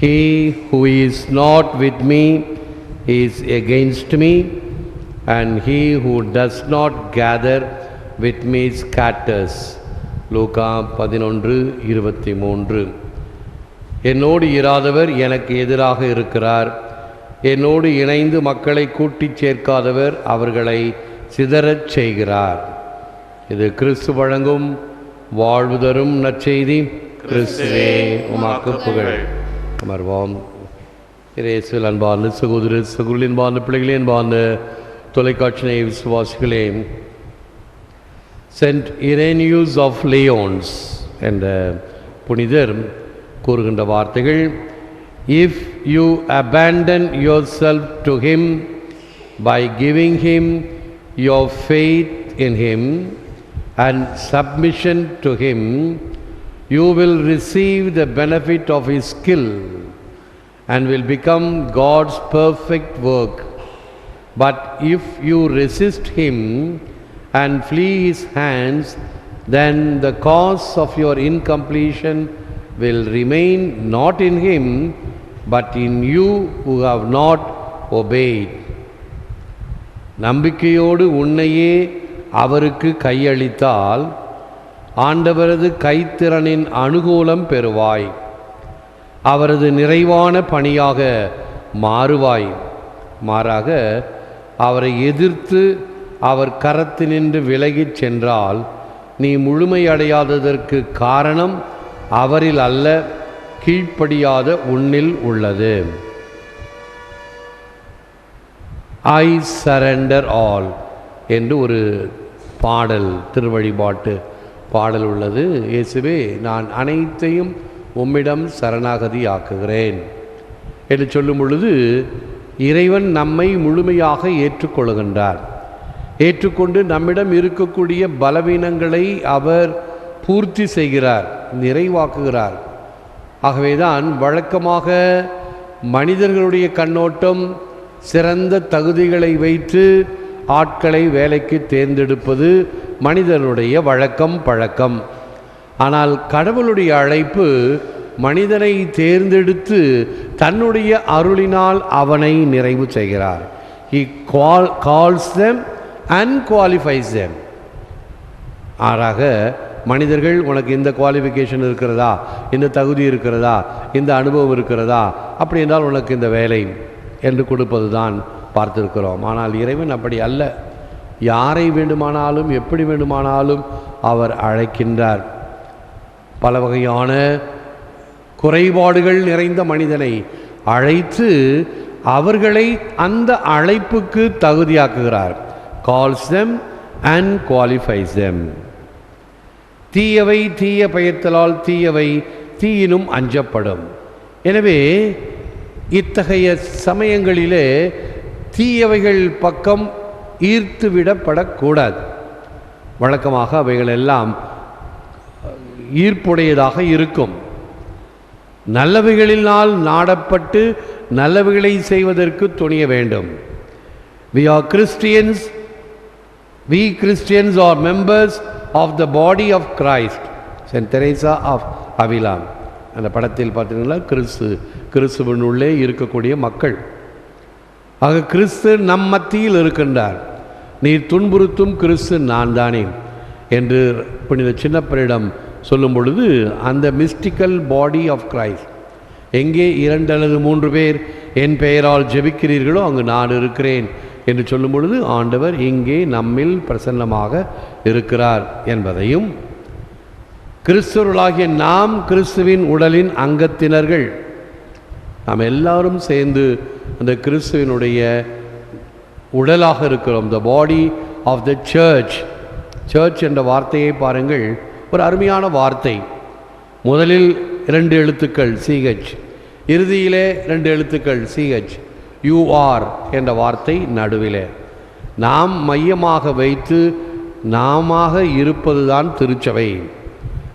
He who is not with me is against me, and he who does not gather with me scatters. லூக்கா 11:23. என்னோடு இராதவர் எனக்கு எதிராக இருக்கிறார், என்னோடு இணைந்து மக்களை கூட்டிச் சேர்க்காதவர் அவர்களை சிதறச் செய்கிறார். இது கிறிஸ்து வழங்கும் வாழ்வு தரும் நற்செய்தி. கிறிஸ்துவே உமக்கு புகழ். அமர்வோம். இயேசுவில் அன்பார்ந்த சகோதர சகோதரின் அன்பார்ந்த பிள்ளைகளே, அன்பார்ந்த தொலைக்காட்சி விசுவாசிகளே, சென்ட் இரேனியூஸ் ஆஃப் லியோன்ஸ் என்ற புனிதர் கூறுகின்ற வார்த்தைகள்: If you abandon yourself to him by giving him your faith in him and submission to him, you will receive the benefit of his skill and will become God's perfect work. But if you resist him and flee his hands, then the cause of your incompletion will remain not in him but in you who have not obeyed. நம்பிக்கையோடு உன்னையே அவருக்கு கையளித்தால் ஆண்டவரது கைத்திறனின் அனுகூலம் பெறுவாய், அவரது நிறைவான பணியாக மாறுவாய். மாறாக அவரை எதிர்த்து அவர் கரத்தினின்று விலகிச் சென்றால் நீ முழுமையடையாததற்கு காரணம் அவரில் அல்ல, கீழ்ப்படியாத உன்னில் உள்ளது. ஐ சரண்டர் ஆல் என்று ஒரு பாடல், திருவழிபாட்டு பாடல் உள்ளது. இயேசுவே, நான் அனைத்தையும் உம்மிடம் சரணாகதி ஆக்குகிறேன் என்று சொல்லும் பொழுது இறைவன் நம்மை முழுமையாக ஏற்றுக்கொள்கின்றார். ஏற்றுக்கொண்டு நம்மிடம் இருக்கக்கூடிய பலவீனங்களை அவர் பூர்த்தி செய்கிறார், நிறைவாக்குகிறார். ஆகவேதான் வழக்கமாக மனிதர்களுடைய கண்ணோட்டம் சிறந்த தகுதிகளை வைத்து ஆட்களை வேலைக்கு தேர்ந்தெடுப்பது மனிதனுடைய வழக்கம், பழக்கம். ஆனால் கடவுளுடைய அழைப்பு மனிதனை தேர்ந்தெடுத்து தன்னுடைய அருளினால் அவனை நிறைவு செய்கிறார். He calls them and qualifies them. ஆறாக மனிதர்கள், உனக்கு இந்த குவாலிஃபிகேஷன் இருக்கிறதா, இந்த தகுதி இருக்கிறதா, இந்த அனுபவம் இருக்கிறதா, அப்படி என்றால் உனக்கு இந்த வேலை என்று கொடுப்பது தான் பார்த்திருக்கிறோம். ஆனால் இறைவன் அப்படி அல்ல. யாரை வேண்டுமானாலும் எப்படி வேண்டுமானாலும் அவர் அழைக்கின்றார். பல வகையான குறைபாடுகள் நிறைந்த மனிதனை அழைத்து அவர்களை அந்த அழைப்புக்கு தகுதியாக்குகிறார். calls them and qualifies them. தீயவை தீய பெயர்த்தலால் தீயவை தீயினும் அஞ்சப்படும். எனவே இத்தகைய சமயங்களிலே தீயவைகள் பக்கம் ஈர்த்து விடப்படக்கூடாது. வழக்கமாக அவைகள் எல்லாம் ஈர்ப்புடையதாக இருக்கும். நல்லவைகளினால் நாடப்பட்டு நல்லவைகளை செய்வதற்கு துணிய வேண்டும். We Christians are members of the body of Christ. Saint Teresa of Avila. அந்த படத்தில் பார்த்தீங்கன்னா கிறிஸ்துவின் உள்ளே இருக்கக்கூடிய மக்கள். ஆக கிறிஸ்து நம் மத்தியில் இருக்கின்றார். நீர் துன்புறுத்தும் கிறிஸ்து நான் தானே என்று புனித சின்னப்பரிடம் சொல்லும் பொழுது அந்த மிஸ்டிக்கல் பாடி ஆஃப் கிரைஸ்ட், எங்கே 2 அல்லது 3 பேர் என் பெயரால் ஜெபிக்கிறீர்களோ அங்கு நான் இருக்கிறேன் என்று சொல்லும் பொழுது ஆண்டவர் இங்கே நம்மில் பிரசன்னமாக இருக்கிறார் என்பதையும், கிறிஸ்தவர்களாகிய நாம் கிறிஸ்துவின் உடலின் அங்கத்தினர்கள், நாம் எல்லாரும் சேர்ந்து அந்த கிறிஸ்துவினுடைய உடலாக இருக்கிறோம். The body of the church. Church என்ற வார்த்தையை பாருங்கள், ஒரு அருமையான வார்த்தை. முதலில் 2 எழுத்துக்கள் CH, இறுதியிலே 2 எழுத்துக்கள் CH. UR என்ற வார்த்தை நடுவிலே. நாம் மையமாக வைத்து நாம இருப்பதுதான் திருச்சபை.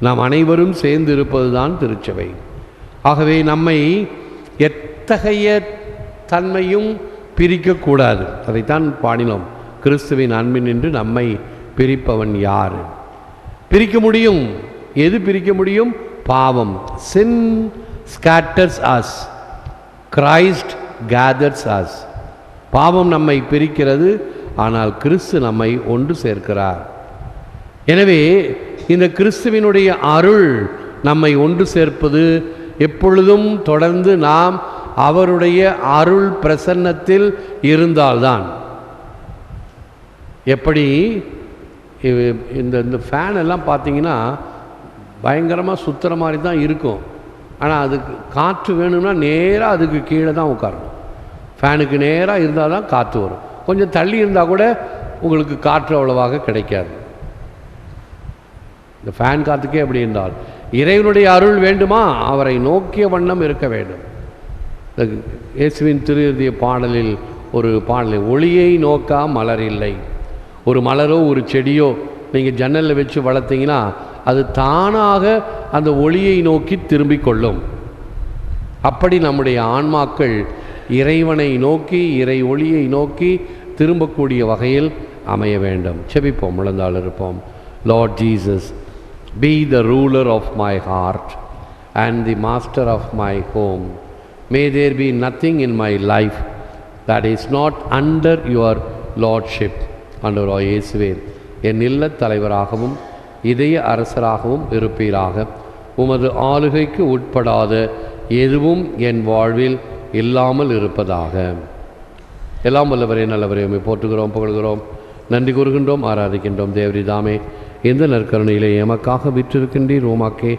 நாம் அனைவரும் சேர்ந்து இருப்பதுதான் திருச்சபை. ஆகவே நம்மை எத்தகைய தன்மையும் பிரிக்கக்கூடாது. அதைத்தான் பாடினோம். கிறிஸ்துவின் அன்பின் என்று நம்மை பிரிப்பவன் யார்? பிரிக்க முடியும். எது பிரிக்க முடியும்? பாவம். Sin scatters us Christ gathers us. பாவம் நம்மை பிரிக்கிறது, ஆனால் கிறிஸ்து நம்மை ஒன்று சேர்க்கிறார். எனவே இந்த கிறிஸ்துவினுடைய அருள் நம்மை ஒன்று சேர்ப்பது, எப்பொழுதும் தொடர்ந்து நாம் அவருடைய அருள் பிரசன்னத்தில் இருந்தால்தான். எப்படி இந்த ஃபேன் எல்லாம் பார்த்தீங்கன்னா பயங்கரமாக சுற்றுற மாதிரி தான் இருக்கும். ஆனால் அதுக்கு காற்று வேணும்னா நேராக அதுக்கு கீழே தான் உட்காரணும். ஃபேனுக்கு நேராக இருந்தால் தான் காற்று வரும். கொஞ்சம் தள்ளி இருந்தால் கூட உங்களுக்கு காற்று அவ்வளவாக கிடைக்காது. இந்த ஃபேன் காற்றுக்கே அப்படி இருந்தால், இறைவனுடைய அருள் வேண்டுமா, அவரை நோக்கிய வண்ணம் இருக்க வேண்டும். இயேசுவின் திருஇறுதிய பாடலில் ஒரு பாடல், ஒளியை நோக்கா மலர் இல்லை. ஒரு மலரோ ஒரு செடியோ நீங்கள் ஜன்னலில் வச்சு வளர்த்தீங்கன்னா அது தானாக அந்த ஒளியை நோக்கி திரும்பிக் கொள்ளும். அப்படி நம்முடைய ஆன்மாக்கள் இறைவனை நோக்கி, இறை ஒளியை நோக்கி திரும்பக்கூடிய வகையில் அமைய வேண்டும். செபிப்போம், முழந்தாள் இருப்போம். Lord Jesus, be the ruler of my heart and the master of my home. May there be nothing in my life that is not under your lordship. ஆண்டவராகிய இயேசுவே, என் இல்லத் தலைவராகவும் இதய அரசராகவும் இருப்பீராக. உமது ஆளுகைக்கு உட்படாத எதுவும் என் வாழ்வில் இல்லாமல் இருப்பதாக. எல்லாம் வல்லவரே, நல்லவரே, உம்மை போற்றுகிறோம், புகழ்கிறோம், நன்றி கூறுகின்றோம், ஆராதிக்கின்றோம். தேவரிதாமே இந்த நற்கருணையிலே எமக்காக விற்றிருக்கின்றீர். உமக்கே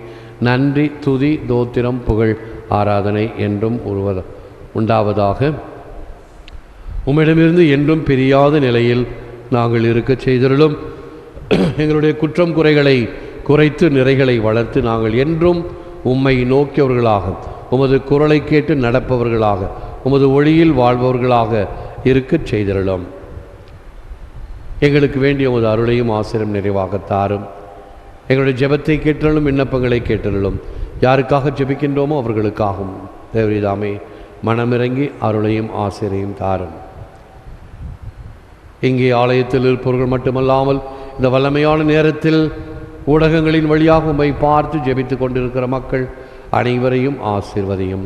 நன்றி, துதி, தோத்திரம், புகழ், ஆராதனை என்றும் உண்டாவதாக. உம்மிடமிருந்து என்றும் பிரியாத நிலையில் நாங்கள் இருக்க செய்தருளும். எங்களுடைய குற்றம் குறைகளை குறைத்து நிறைகளை வளர்த்து நாங்கள் என்றும் உம்மை நோக்கியவர்களாக, உமது குரலை கேட்டு நடப்பவர்களாக, உமது ஒளியில் வாழ்பவர்களாக இருக்கச் செய்தருளும். எங்களுக்கு வேண்டிய உமது அருளையும் ஆசிரியம் நிறைவாக தாரும். எங்களுடைய ஜெபத்தை கேட்டலும், விண்ணப்பங்களை கேட்டலும், யாருக்காக ஜெபிக்கின்றோமோ அவர்களுக்காகவும் தேவரிதாமே மனமிறங்கி அருளையும் ஆசிரியம் தாரும். இங்கே ஆலயத்தில் இருப்பவர்கள் மட்டுமல்லாமல் இந்த வல்லமையான நேரத்தில் ஊடகங்களின் வழியாக உம்மை பார்த்து ஜெபித்து கொண்டிருக்கிற மக்கள் அனைவரையும் ஆசீர்வதியும்.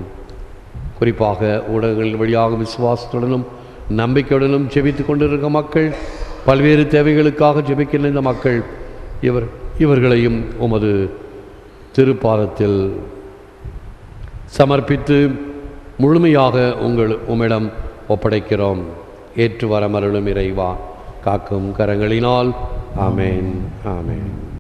குறிப்பாக ஊடகங்களின் வழியாக விசுவாசத்துடனும் நம்பிக்கையுடனும் ஜெபித்து கொண்டிருக்கிற மக்கள், பல்வேறு தேவைகளுக்காக ஜெபிக்கின்ற இந்த மக்கள் இவர்களையும் உமது திருப்பாதத்தில் சமர்ப்பித்து முழுமையாக உம்மிடம் ஒப்படைக்கிறோம். ஏற்று வரமருளும் இறைவா, காக்கும் கரங்களினால். ஆமேன், ஆமேன்.